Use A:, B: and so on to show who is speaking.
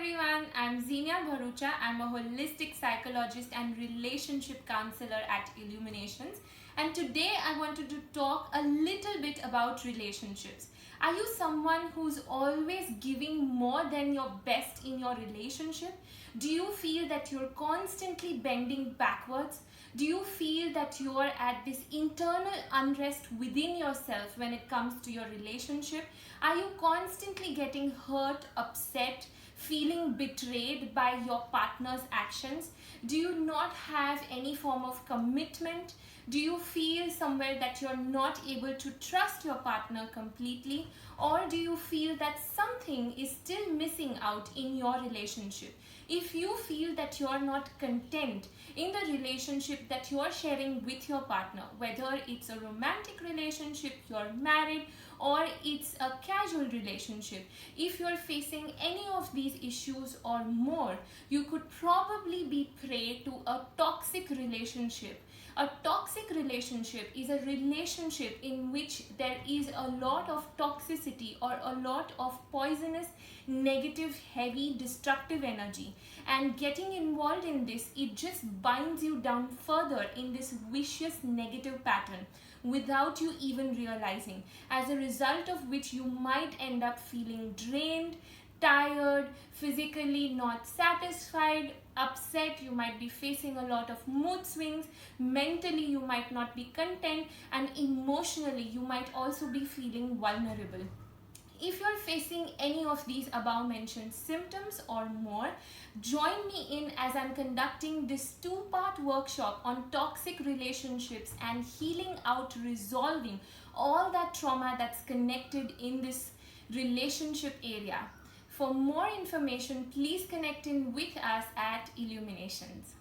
A: everyone, I'm Zinnia Bharucha. I'm a holistic psychologist and relationship counselor at Illuminations. And today I wanted to talk a little bit about relationships. Are you someone who's always giving more than your best in your relationship? Do you feel that you're constantly bending backwards? Do you feel that you are at this internal unrest within yourself when it comes to your relationship? Are you constantly getting hurt, upset, feeling betrayed by your partner's actions? Do you not have any form of commitment? Do you feel somewhere that you're not able to trust your partner completely? Or do you feel that something is still missing out in your relationship? If you feel that you're not content in the relationship that you're sharing with your partner, whether it's a romantic relationship, you're married, or it's a casual relationship, if you're facing any of these issues or more, you could probably be prey to a toxic relationship. A toxic relationship is a relationship in which there is a lot of toxicity or a lot of poisonous, negative, heavy, destructive energy. And getting involved in this, it just binds you down further in this vicious negative pattern without you even realizing. As a result of which you might end up feeling drained, tired, physically not satisfied, upset, you might be facing a lot of mood swings, mentally you might not be content, and emotionally you might also be feeling vulnerable. If you're facing any of these above mentioned symptoms or more, join me in as I'm conducting this 2-part workshop on toxic relationships and healing out, resolving all that trauma that's connected in this relationship area. For more information, please connect in with us at Illuminations.